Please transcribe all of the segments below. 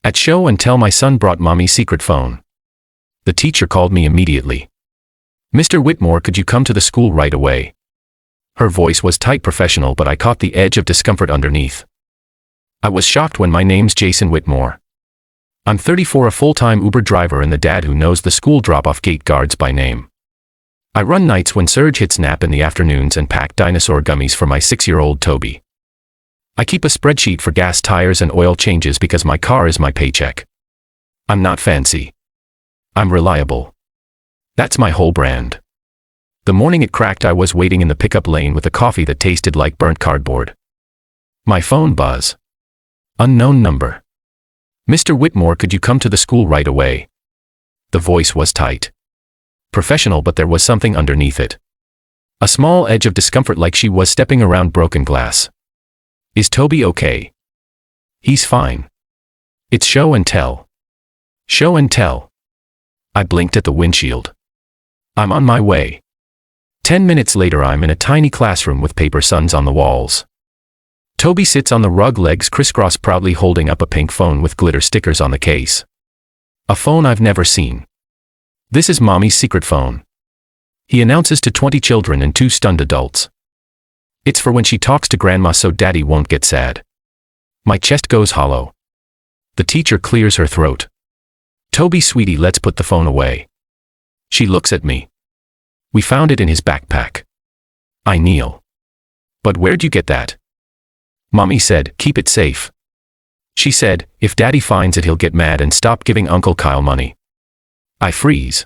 At show and tell, my son brought mommy's secret phone. The teacher called me immediately. "Mr. Whitmore, could you come to the school right away?" Her voice was tight, professional, but I caught the edge of discomfort underneath. I was shocked when my name's Jason Whitmore. I'm 34, a full-time Uber driver, and the dad who knows the school drop-off gate guards by name. I run nights when Surge hits nap in the afternoons and pack dinosaur gummies for my 6-year-old Toby. I keep a spreadsheet for gas, tires, and oil changes because my car is my paycheck. I'm not fancy. I'm reliable. That's my whole brand. The morning it cracked, I was waiting in the pickup lane with a coffee that tasted like burnt cardboard. My phone buzz. Unknown number. "Mr. Whitmore, could you come to the school right away?" The voice was tight. Professional, but there was something underneath it. A small edge of discomfort, like she was stepping around broken glass. "Is Toby okay?" "He's fine. It's show and tell." "Show and tell?" I blinked at the windshield. "I'm on my way." 10 minutes later, I'm in a tiny classroom with paper suns on the walls. Toby sits on the rug, legs crisscrossed, proudly holding up a pink phone with glitter stickers on the case. A phone I've never seen. "This is mommy's secret phone," he announces to 20 children and 2 stunned adults. "It's for when she talks to grandma so daddy won't get sad." My chest goes hollow. The teacher clears her throat. "Toby, sweetie, let's put the phone away." She looks at me. "We found it in his backpack." I kneel. "But where'd you get that?" "Mommy said, keep it safe." She said, "If daddy finds it, he'll get mad and stop giving Uncle Kyle money." I freeze.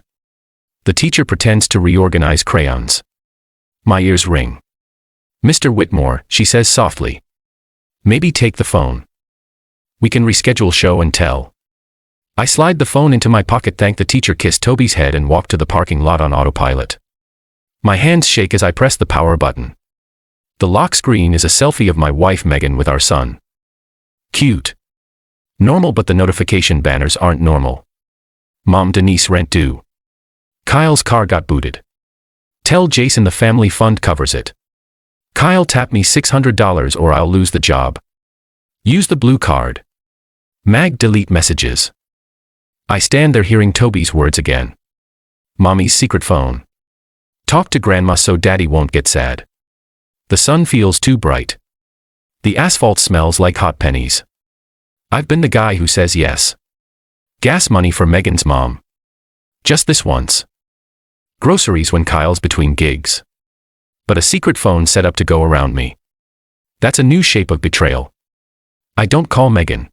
The teacher pretends to reorganize crayons. My ears ring. "Mr. Whitmore," she says softly. "Maybe take the phone. We can reschedule show and tell." I slide the phone into my pocket, thank the teacher, kiss Toby's head, and walk to the parking lot on autopilot. My hands shake as I press the power button. The lock screen is a selfie of my wife Megan with our son. Cute. Normal, but the notification banners aren't normal. "Mom, Denise, rent due." "Kyle's car got booted. Tell Jason the family fund covers it." "Kyle, tap me $600 or I'll lose the job." "Use the blue card." "Mag, delete messages." I stand there hearing Toby's words again. Mommy's secret phone. "Talk to grandma so daddy won't get sad." The sun feels too bright. The asphalt smells like hot pennies. I've been the guy who says yes. Gas money for Megan's mom. Just this once. Groceries when Kyle's between gigs. But a secret phone set up to go around me. That's a new shape of betrayal. I don't call Megan.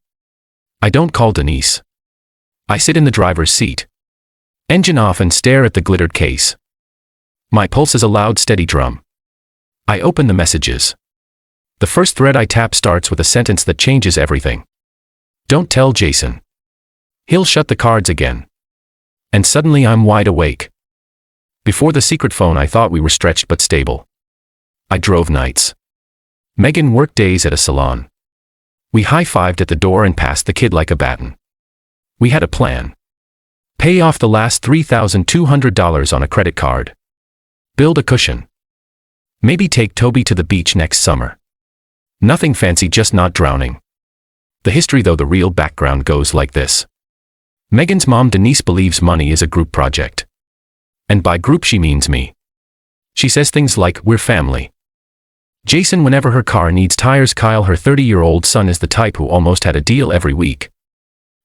I don't call Denise. I sit in the driver's seat. Engine off and stare at the glittered case. My pulse is a loud, steady drum. I open the messages. The first thread I tap starts with a sentence that changes everything. "Don't tell Jason. He'll shut the cards again." And suddenly I'm wide awake. Before the secret phone, I thought we were stretched but stable. I drove nights. Megan worked days at a salon. We high-fived at the door and passed the kid like a baton. We had a plan. Pay off the last $3,200 on a credit card. Build a cushion. Maybe take Toby to the beach next summer. Nothing fancy, just not drowning. The history, though, the real background goes like this. Megan's mom, Denise, believes money is a group project. And by group she means me. She says things like, "We're family." Jason whenever her car needs tires. Kyle, her 30-year-old son, is the type who almost had a deal every week.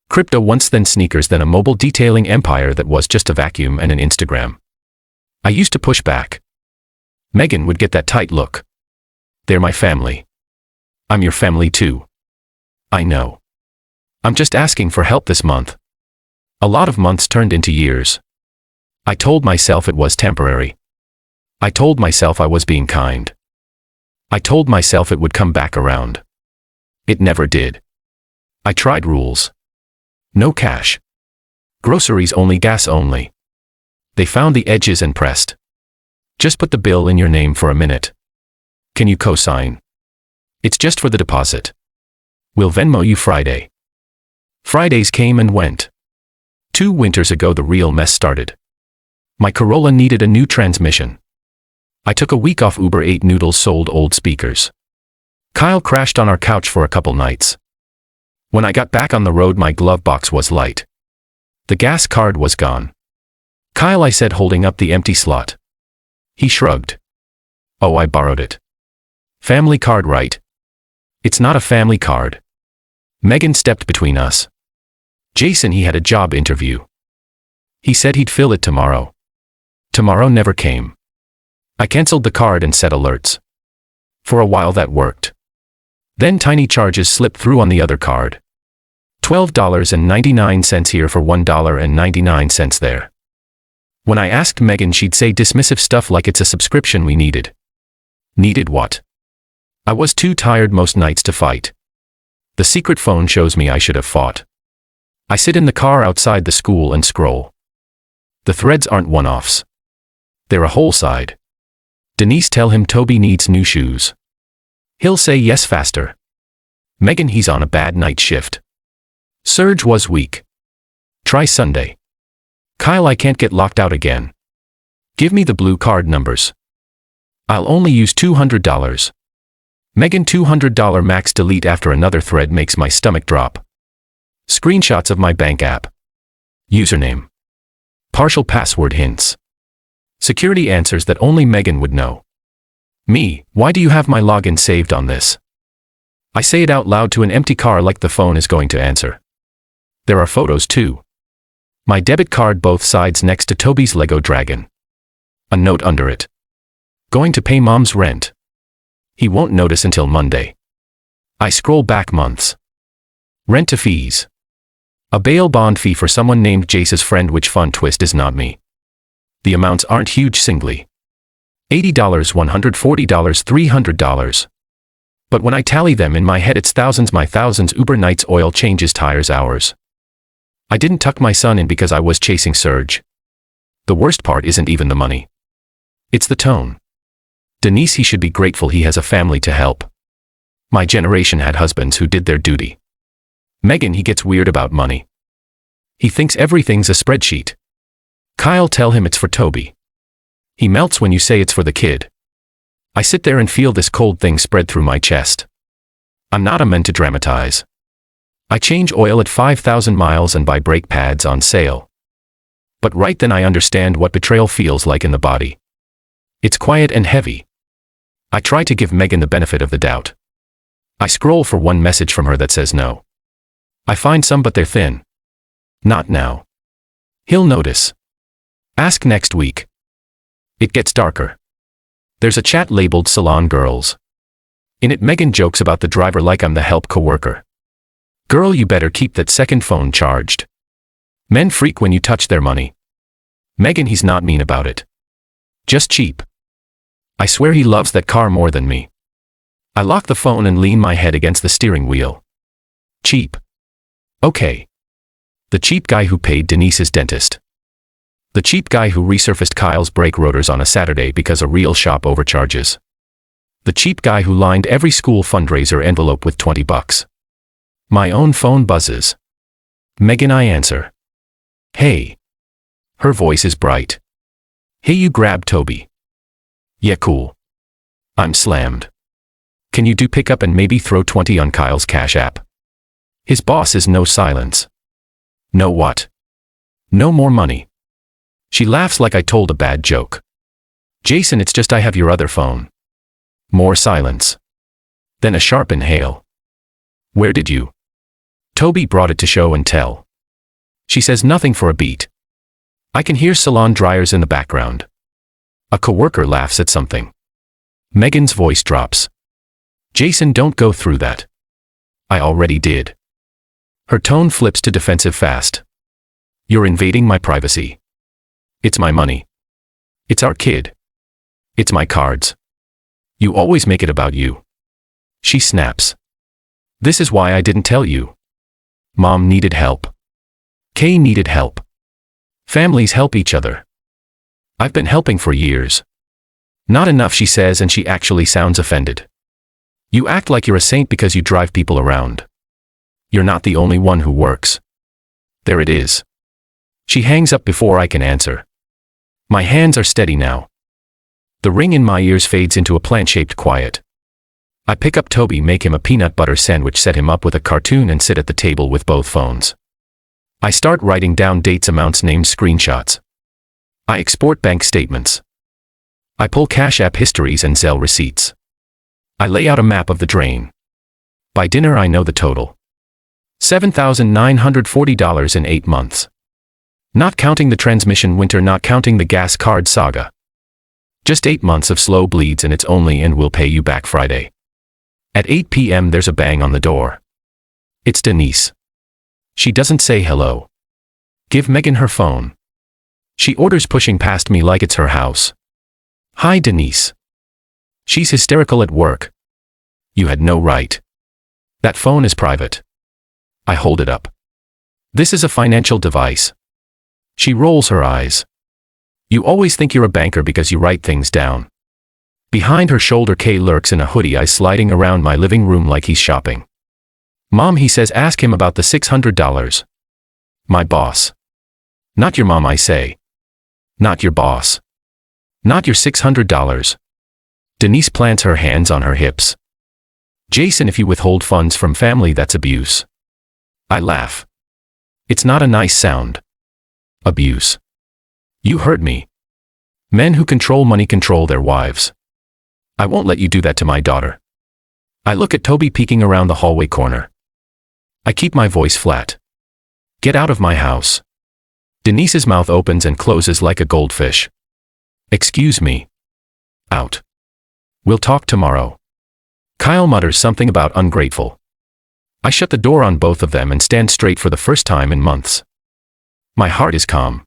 Crypto once, then sneakers, then a mobile detailing empire that was just a vacuum and an Instagram. I used to push back. Megan would get that tight look. "They're my family." "I'm your family too." "I know. I'm just asking for help this month." A lot of months turned into years. I told myself it was temporary. I told myself I was being kind. I told myself it would come back around. It never did. I tried rules. No cash. Groceries only, gas only. They found the edges and pressed. "Just put the bill in your name for a minute. Can you co-sign? It's just for the deposit. We'll Venmo you Friday." Fridays came and went. 2 winters ago the real mess started. My Corolla needed a new transmission. I took a week off Uber, ate noodles, sold old speakers. Kyle crashed on our couch for a couple nights. When I got back on the road, my glove box was light. The gas card was gone. Kyle, I said, holding up the empty slot. He shrugged. Oh, I borrowed it. Family card, right? It's not a family card. Megan stepped between us. Jason, he had a job interview. He said he'd fill it tomorrow. Tomorrow never came. I canceled the card and set alerts. For a while that worked. Then tiny charges slipped through on the other card. $12.99 here for $1.99 there. When I asked Megan, she'd say dismissive stuff like it's a subscription we needed. Needed what? I was too tired most nights to fight. The secret phone shows me I should have fought. I sit in the car outside the school and scroll. The threads aren't one-offs. They're a whole side. Denise, tell him Toby needs new shoes. He'll say yes faster. Megan, he's on a bad night shift. Serge was weak. Try Sunday. Kyle, I can't get locked out again. Give me the blue card numbers. I'll only use $200. Megan, $200 max. Delete after another thread makes my stomach drop. Screenshots of my bank app. Username. Partial password hints. Security answers that only Megan would know. Me, why do you have my login saved on this? I say it out loud to an empty car like the phone is going to answer. There are photos too. My debit card, both sides next to Toby's Lego dragon. A note under it. Going to pay mom's rent. He won't notice until Monday. I scroll back months. Rent to fees. A bail bond fee for someone named Jace's friend, which fun twist is not me. The amounts aren't huge singly. $80, $140, $300. But when I tally them in my head, it's thousands, my thousands. Uber nights, oil changes, tires, hours. I didn't tuck my son in because I was chasing Serge. The worst part isn't even the money. It's the tone. Denise, he should be grateful he has a family to help. My generation had husbands who did their duty. Megan, he gets weird about money. He thinks everything's a spreadsheet. Kyle, tell him it's for Toby. He melts when you say it's for the kid. I sit there and feel this cold thing spread through my chest. I'm not a man to dramatize. I change oil at 5,000 miles and buy brake pads on sale. But right then I understand what betrayal feels like in the body. It's quiet and heavy. I try to give Megan the benefit of the doubt. I scroll for one message from her that says no. I find some, but they're thin. Not now. He'll notice. Ask next week. It gets darker. There's a chat labeled Salon Girls. In it, Megan jokes about the driver like I'm the help coworker. Girl, you better keep that second phone charged. Men freak when you touch their money. Megan, he's not mean about it. Just cheap. I swear he loves that car more than me. I lock the phone and lean my head against the steering wheel. Cheap. Okay. The cheap guy who paid Denise's dentist. The cheap guy who resurfaced Kyle's brake rotors on a Saturday because a real shop overcharges. The cheap guy who lined every school fundraiser envelope with $20. My own phone buzzes. Megan, I answer. Hey. Her voice is bright. Hey, you grab Toby. Yeah, cool. I'm slammed. Can you do pickup and maybe throw 20 on Kyle's Cash App? His boss is no silence. No what? No more money. She laughs like I told a bad joke. Jason, it's just I have your other phone. More silence. Then a sharp inhale. Where did you? Toby brought it to show and tell. She says nothing for a beat. I can hear salon dryers in the background. A coworker laughs at something. Megan's voice drops. Jason, don't go through that. I already did. Her tone flips to defensive fast. You're invading my privacy. It's my money. It's our kid. It's my cards. You always make it about you. She snaps. This is why I didn't tell you. Mom needed help. Kay needed help. Families help each other. I've been helping for years. Not enough, she says, and she actually sounds offended. You act like you're a saint because you drive people around. You're not the only one who works. There it is. She hangs up before I can answer. My hands are steady now. The ring in my ears fades into a plant-shaped quiet. I pick up Toby, make him a peanut butter sandwich, set him up with a cartoon, and sit at the table with both phones. I start writing down dates, amounts, names, screenshots. I export bank statements. I pull Cash App histories and Zelle receipts. I lay out a map of the drain. By dinner I know the total. $7,940 in 8 months. Not counting the transmission winter, not counting the gas card saga. Just 8 months of slow bleeds, and it's only "and we'll pay you back" Friday. At 8 p.m. there's a bang on the door. It's Denise. She doesn't say hello. Give Megan her phone. She orders, pushing past me like it's her house. "Hi, Denise." She's hysterical at work. "You had no right. That phone is private." I hold it up. "This is a financial device." She rolls her eyes. "You always think you're a banker because you write things down." Behind her shoulder, Kay lurks in a hoodie, eyes sliding around my living room like he's shopping. "Mom," he says, "ask him about the $600. My boss. Not your mom, I say. Not your boss. Not your $600. Denise plants her hands on her hips. "Jason, if you withhold funds from family, that's abuse." I laugh. It's not a nice sound. Abuse. You heard me. Men who control money control their wives. I won't let you do that to my daughter. I look at Toby peeking around the hallway corner. I keep my voice flat. "Get out of my house." Denise's mouth opens and closes like a goldfish. "Excuse me." Out. "We'll talk tomorrow." Kyle mutters something about ungrateful. I shut the door on both of them and stand straight for the first time in months. My heart is calm.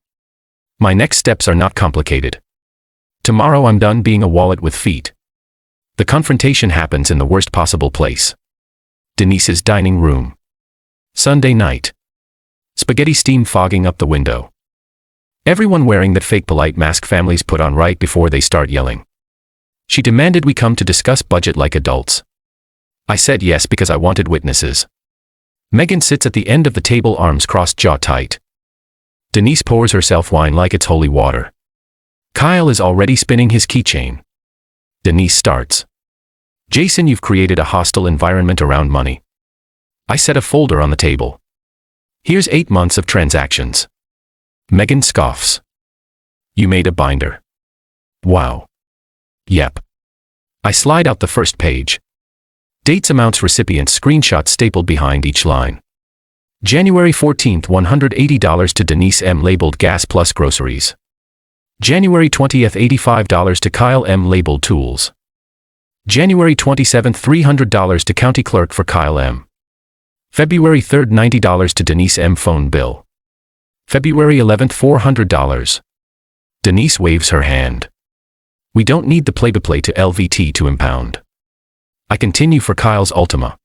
My next steps are not complicated. Tomorrow I'm done being a wallet with feet. The confrontation happens in the worst possible place. Denise's dining room. Sunday night. Spaghetti steam fogging up the window. Everyone wearing that fake polite mask families put on right before they start yelling. She demanded we come to discuss budget like adults. I said yes because I wanted witnesses. Megan sits at the end of the table, arms crossed, jaw tight. Denise pours herself wine like it's holy water. Kyle is already spinning his keychain. Denise starts. "Jason, you've created a hostile environment around money." I set a folder on the table. "Here's 8 months of transactions." Megan scoffs. "You made a binder." "Wow." "Yep." I slide out the first page. Dates, amounts, recipients, screenshots stapled behind each line. January 14th, $180 to Denise M. labeled gas plus groceries. January 20th, $85 to Kyle M. labeled tools. January 27th, $300 to county clerk for Kyle M. February 3rd, $90 to Denise M. phone bill. February 11th, $400. Denise waves her hand. "We don't need the play-by-play to LVT to impound." I continue for Kyle's Ultima.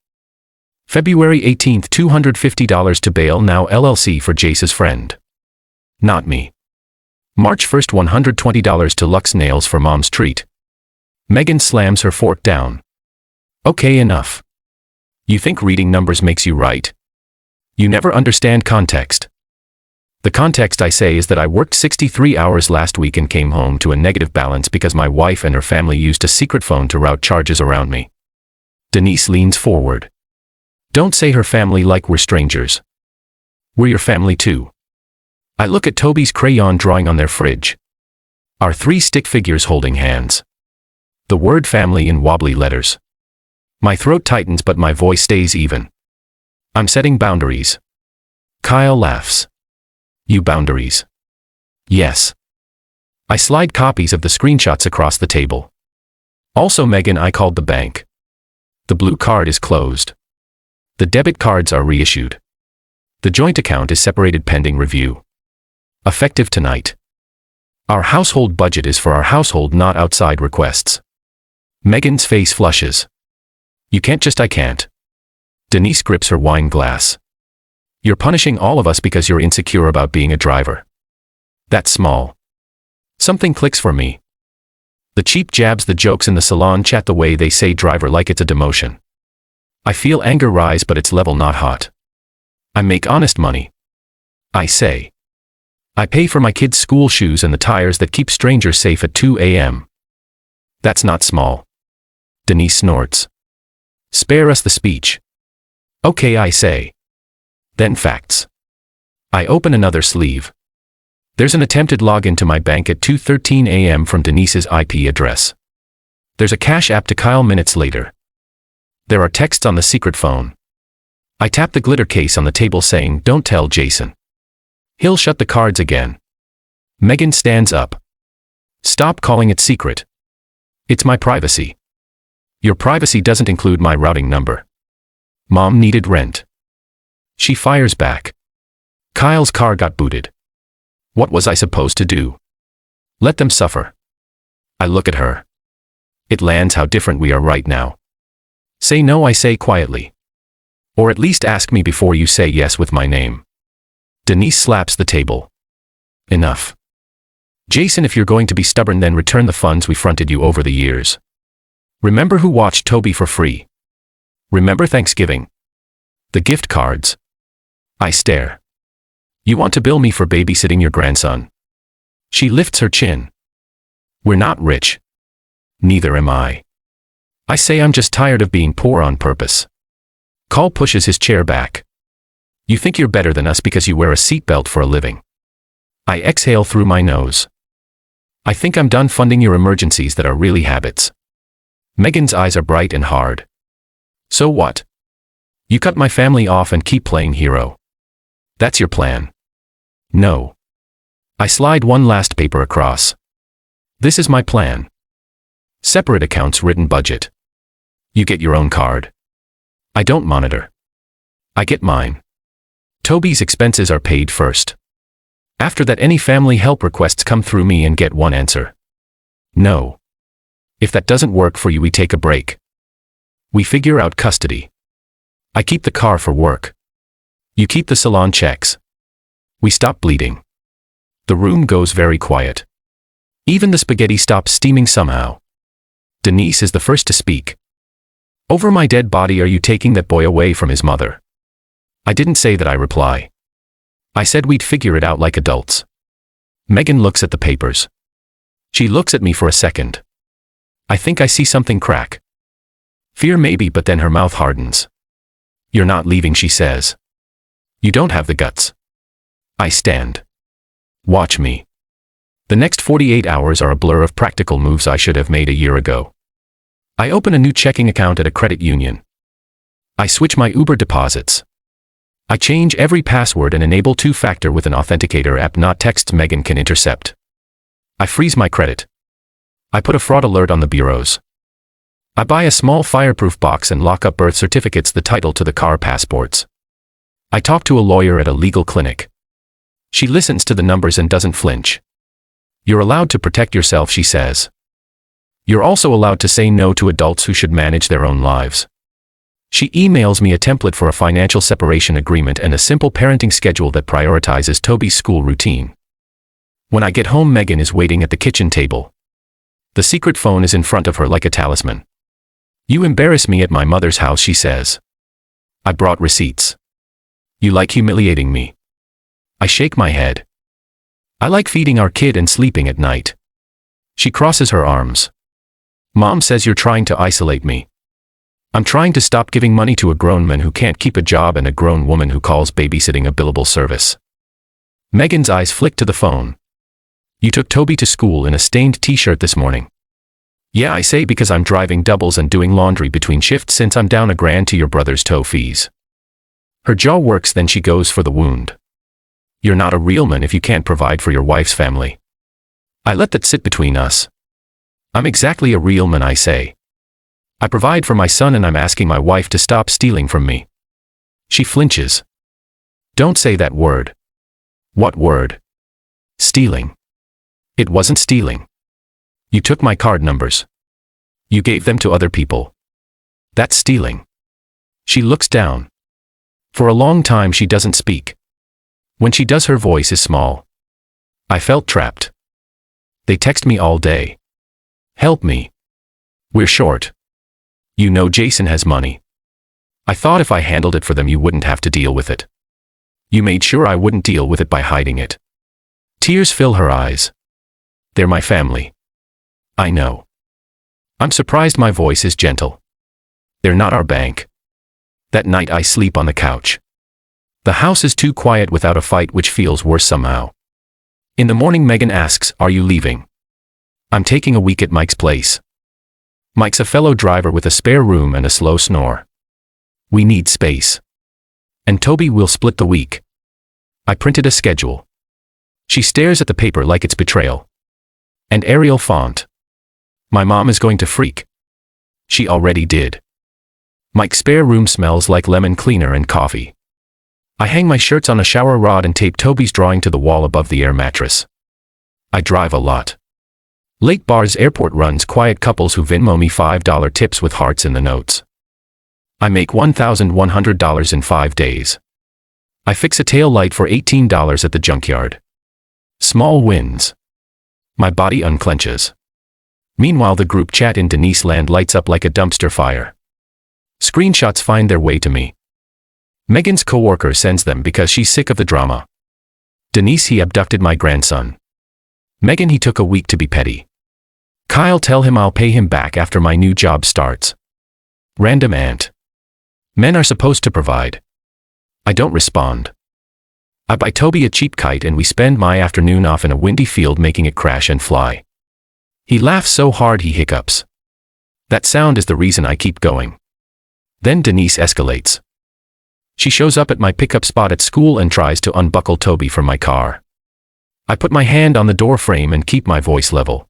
February 18th, $250 to Bail Now LLC for Jace's friend. Not me. March 1st, $120 to Lux Nails for Mom's treat. Megan slams her fork down. "Okay, enough. You think reading numbers makes you right? You never understand context." The context, I say, is that I worked 63 hours last week and came home to a negative balance because my wife and her family used a secret phone to route charges around me. Denise leans forward. "Don't say her family like we're strangers. We're your family too." I look at Toby's crayon drawing on their fridge. Our 3 stick figures holding hands. The word family in wobbly letters. My throat tightens but my voice stays even. I'm setting boundaries. Kyle laughs. "You boundaries?" "Yes." I slide copies of the screenshots across the table. "Also, Megan, I called the bank. The blue card is closed. The debit cards are reissued. The joint account is separated pending review. Effective tonight. Our household budget is for our household, not outside requests." Megan's face flushes. "You can't just." "I can't." Denise grips her wine glass. "You're punishing all of us because you're insecure about being a driver. That's small." Something clicks for me. The cheap jabs, the jokes in the salon chat, the way they say driver like it's a demotion. I feel anger rise, but it's level, not hot. I make honest money. I say. I pay for my kids' school shoes and the tires that keep strangers safe at 2 a.m. That's not small. Denise snorts. Spare us the speech. Okay, I say. Then facts. I open another sleeve. There's an attempted login to my bank at 2:13 a.m. from Denise's IP address. There's a Cash App to Kyle minutes later. There are texts on the secret phone. I tap the glitter case on the table saying, "Don't tell Jason. He'll shut the cards again." Megan stands up. "Stop calling it secret. It's my privacy." "Your privacy doesn't include my routing number. Mom needed rent." She fires back. "Kyle's car got booted. What was I supposed to do? Let them suffer." I look at her. It lands how different we are right now. "Say no," I say quietly. "Or at least ask me before you say yes with my name." Denise slaps the table. "Enough. Jason, if you're going to be stubborn, then return the funds we fronted you over the years. Remember who watched Toby for free? Remember Thanksgiving? The gift cards?" I stare. "You want to bill me for babysitting your grandson?" She lifts her chin. "We're not rich. Neither am I." I say I'm just tired of being poor on purpose. Carl pushes his chair back. "You think you're better than us because you wear a seatbelt for a living." I exhale through my nose. "I think I'm done funding your emergencies that are really habits." Megan's eyes are bright and hard. "So what? You cut my family off and keep playing hero. That's your plan?" "No." I slide one last paper across. "This is my plan. Separate accounts, written budget. You get your own card. I don't monitor. I get mine. Toby's expenses are paid first. After that, any family help requests come through me and get one answer. No. If that doesn't work for you, we take a break. We figure out custody. I keep the car for work. You keep the salon checks. We stop bleeding." The room goes very quiet. Even the spaghetti stops steaming somehow. Denise is the first to speak. "Over my dead body, are you taking that boy away from his mother?" I didn't say that, I reply. I said we'd figure it out like adults. Megan looks at the papers. She looks at me for a second. I think I see something crack. Fear maybe, but then her mouth hardens. "You're not leaving," she says. "You don't have the guts." I stand. Watch me. The next 48 hours are a blur of practical moves I should have made a year ago. I open a new checking account at a credit union. I switch my Uber deposits. I change every password and enable two-factor with an authenticator app not texts Megan can intercept. I freeze my credit. I put a fraud alert on the bureaus. I buy a small fireproof box and lock up birth certificates, the title to the car passports. I talk to a lawyer at a legal clinic. She listens to the numbers and doesn't flinch. "You're allowed to protect yourself," she says. "You're also allowed to say no to adults who should manage their own lives." She emails me a template for a financial separation agreement and a simple parenting schedule that prioritizes Toby's school routine. When I get home, Megan is waiting at the kitchen table. The secret phone is in front of her like a talisman. "You embarrass me at my mother's house," she says. "I brought receipts." "You like humiliating me." I shake my head. "I like feeding our kid and sleeping at night." She crosses her arms. "Mom says you're trying to isolate me." "I'm trying to stop giving money to a grown man who can't keep a job and a grown woman who calls babysitting a billable service." Megan's eyes flick to the phone. "You took Toby to school in a stained t-shirt this morning." "Yeah," I say, "because I'm driving doubles and doing laundry between shifts since I'm down $1,000 to your brother's tow fees." Her jaw works, then she goes for the wound. "You're not a real man if you can't provide for your wife's family." I let that sit between us. "I'm exactly a real man," I say. "I provide for my son and I'm asking my wife to stop stealing from me." She flinches. "Don't say that word." "What word?" "Stealing." "It wasn't stealing. You took my card numbers. You gave them to other people. That's stealing." She looks down. For a long time she doesn't speak. When she does, her voice is small. I felt trapped. "They text me all day. Help me. We're short. You know Jason has money. I thought if I handled it for them you wouldn't have to deal with it. You made sure I wouldn't deal with it by hiding it." Tears fill her eyes. "They're my family." "I know." I'm surprised my voice is gentle. They're not our bank. That night I sleep on the couch. The house is too quiet without a fight, which feels worse somehow. In the morning Megan asks, "Are you leaving?" I'm taking a week at Mike's place. Mike's a fellow driver with a spare room and a slow snore. We need space. And Toby will split the week. I printed a schedule. She stares at the paper like it's betrayal. And Arial font. My mom is going to freak. She already did. Mike's spare room smells like lemon cleaner and coffee. I hang my shirts on a shower rod and tape Toby's drawing to the wall above the air mattress. I drive a lot. Lake Bars Airport runs quiet couples who Venmo me $5 tips with hearts in the notes. I make $1,100 in 5 days. I fix a tail light for $18 at the junkyard. Small wins. My body unclenches. Meanwhile, the group chat in Denise land lights up like a dumpster fire. Screenshots find their way to me. Megan's coworker sends them because she's sick of the drama. Denise, he abducted my grandson. Megan, he took a week to be petty. Kyle, tell him I'll pay him back after my new job starts. Random aunt. Men are supposed to provide. I don't respond. I buy Toby a cheap kite and we spend my afternoon off in a windy field making it crash and fly. He laughs so hard he hiccups. That sound is the reason I keep going. Then Denise escalates. She shows up at my pickup spot at school and tries to unbuckle Toby from my car. I put my hand on the door frame and keep my voice level.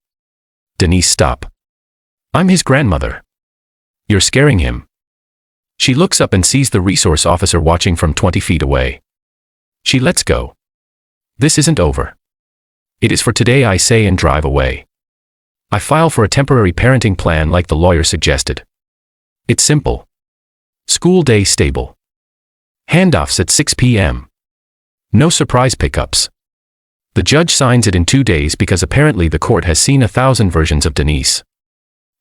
Denise, stop. I'm his grandmother. You're scaring him. She looks up and sees the resource officer watching from 20 feet away. She lets go. This isn't over. It is for today, I say, and drive away. I file for a temporary parenting plan like the lawyer suggested. It's simple. School day stable. Handoffs at 6 p.m. No surprise pickups. The judge signs it in 2 days because apparently the court has seen 1,000 versions of Denise.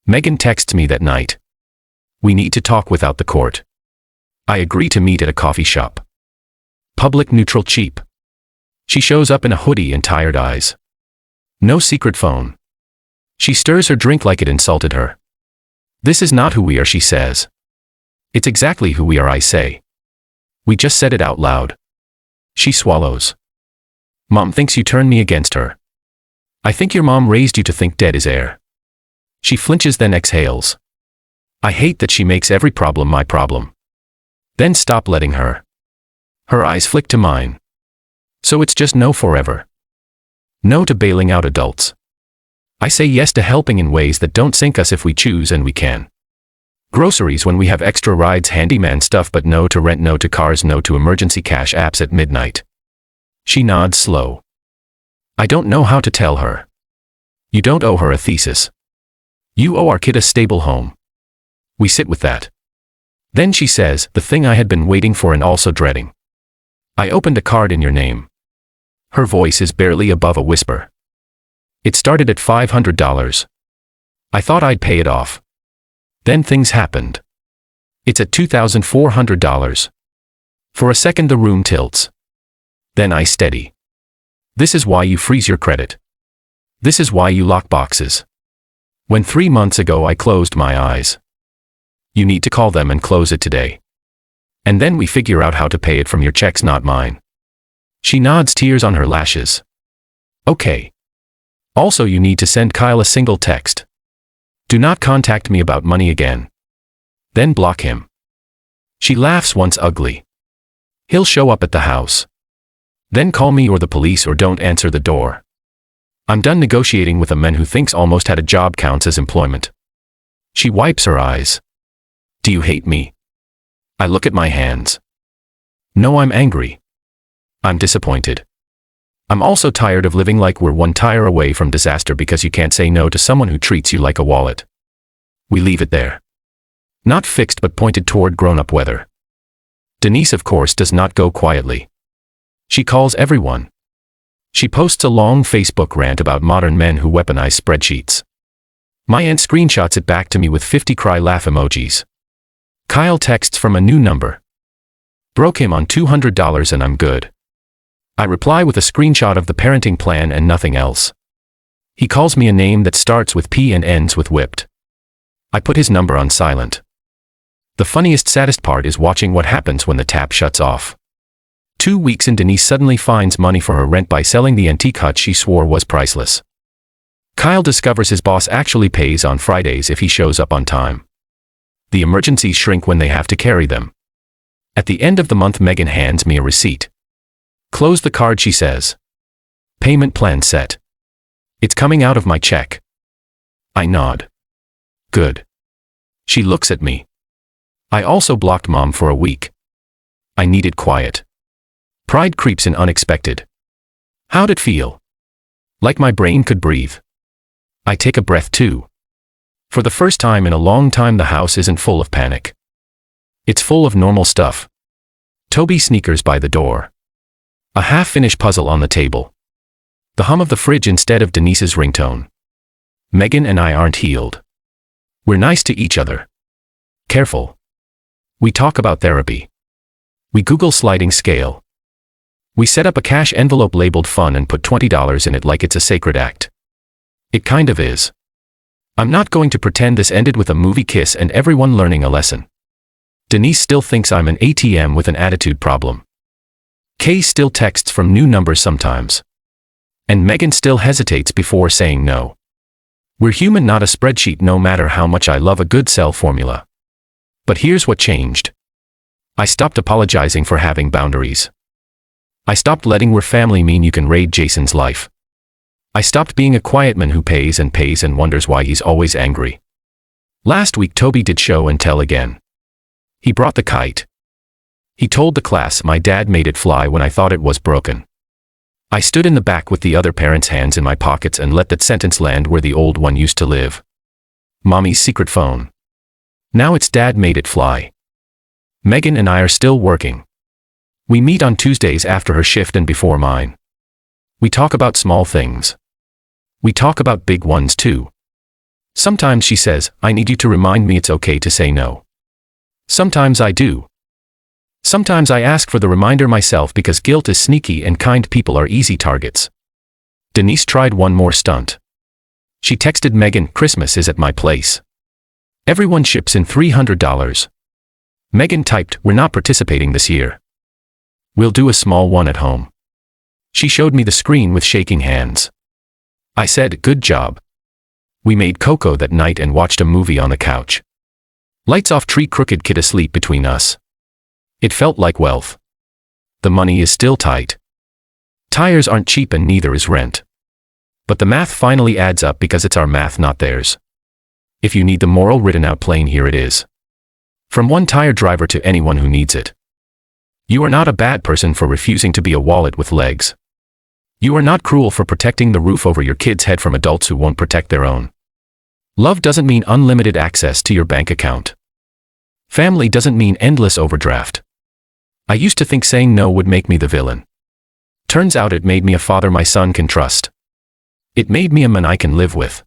Megan texts me that night. We need to talk without the court. I agree to meet at a coffee shop. Public, neutral, cheap. She shows up in a hoodie and tired eyes. No secret phone. She stirs her drink like it insulted her. This is not who we are, she says. It's exactly who we are, I say. We just said it out loud. She swallows. Mom thinks you turned me against her. I think your mom raised you to think dead is air. She flinches, then exhales. I hate that she makes every problem my problem. Then stop letting her. Her eyes flick to mine. So it's just no forever. No to bailing out adults. I say yes to helping in ways that don't sink us if we choose and we can. Groceries when we have extra rides, handyman stuff, but no to rent, no to cars, no to emergency cash apps at midnight. She nods slow. I don't know how to tell her. You don't owe her a thesis. You owe our kid a stable home. We sit with that. Then she says, the thing I had been waiting for and also dreading. I opened a card in your name. Her voice is barely above a whisper. It started at $500. I thought I'd pay it off. Then things happened. It's at $2,400. For a second the room tilts. Then I steady. This is why you freeze your credit. This is why you lock boxes. When 3 months ago I closed my eyes. You need to call them and close it today. And then we figure out how to pay it from your checks, not mine. She nods, tears on her lashes. Okay. Also, you need to send Kyle a single text. Do not contact me about money again. Then block him. She laughs once ugly. He'll show up at the house. Then call me or the police or don't answer the door. I'm done negotiating with a man who thinks almost had a job counts as employment. She wipes her eyes. Do you hate me? I look at my hands. No, I'm angry. I'm disappointed. I'm also tired of living like we're one tire away from disaster because you can't say no to someone who treats you like a wallet. We leave it there. Not fixed but pointed toward grown-up weather. Denise, of course, does not go quietly. She calls everyone. She posts a long Facebook rant about modern men who weaponize spreadsheets. My aunt screenshots it back to me with 50 cry laugh emojis. Kyle texts from a new number. Broke him on $200 and I'm good. I reply with a screenshot of the parenting plan and nothing else. He calls me a name that starts with P and ends with whipped. I put his number on silent. The funniest, saddest part is watching what happens when the tap shuts off. 2 weeks in, Denise suddenly finds money for her rent by selling the antique hut she swore was priceless. Kyle discovers his boss actually pays on Fridays if he shows up on time. The emergencies shrink when they have to carry them. At the end of the month, Megan hands me a receipt. Close the card, she says. Payment plan set. It's coming out of my check. I nod. Good. She looks at me. I also blocked Mom for a week. I needed quiet. Pride creeps in unexpected. How'd it feel? Like my brain could breathe. I take a breath too. For the first time in a long time, the house isn't full of panic. It's full of normal stuff. Toby sneakers by the door. A half-finished puzzle on the table. The hum of the fridge instead of Denise's ringtone. Megan and I aren't healed. We're nice to each other. Careful. We talk about therapy. We Google sliding scale. We set up a cash envelope labeled fun and put $20 in it like it's a sacred act. It kind of is. I'm not going to pretend this ended with a movie kiss and everyone learning a lesson. Denise still thinks I'm an ATM with an attitude problem. Kay still texts from new numbers sometimes. And Megan still hesitates before saying no. We're human, not a spreadsheet, no matter how much I love a good cell formula. But here's what changed. I stopped apologizing for having boundaries. I stopped letting "we're family" mean you can raid Jason's life. I stopped being a quiet man who pays and wonders why he's always angry. Last week, Toby did show and tell again. He brought the kite. He told the class my dad made it fly when I thought it was broken. I stood in the back with the other parents' hands in my pockets and let that sentence land where the old one used to live. Mommy's secret phone. Now it's Dad made it fly. Megan and I are still working. We meet on Tuesdays after her shift and before mine. We talk about small things. We talk about big ones too. Sometimes she says, I need you to remind me it's okay to say no. Sometimes I do. Sometimes I ask for the reminder myself because guilt is sneaky and kind people are easy targets. Denise tried one more stunt. She texted Megan, Christmas is at my place. Everyone ships in $300. Megan typed, we're not participating this year. We'll do a small one at home. She showed me the screen with shaking hands. I said, good job. We made cocoa that night and watched a movie on the couch. Lights off, tree crooked, kid asleep between us. It felt like wealth. The money is still tight. Tires aren't cheap and neither is rent. But the math finally adds up because it's our math, not theirs. If you need the moral written out plain, here it is. From one tire driver to anyone who needs it. You are not a bad person for refusing to be a wallet with legs. You are not cruel for protecting the roof over your kid's head from adults who won't protect their own. Love doesn't mean unlimited access to your bank account. Family doesn't mean endless overdraft. I used to think saying no would make me the villain. Turns out it made me a father my son can trust. It made me a man I can live with.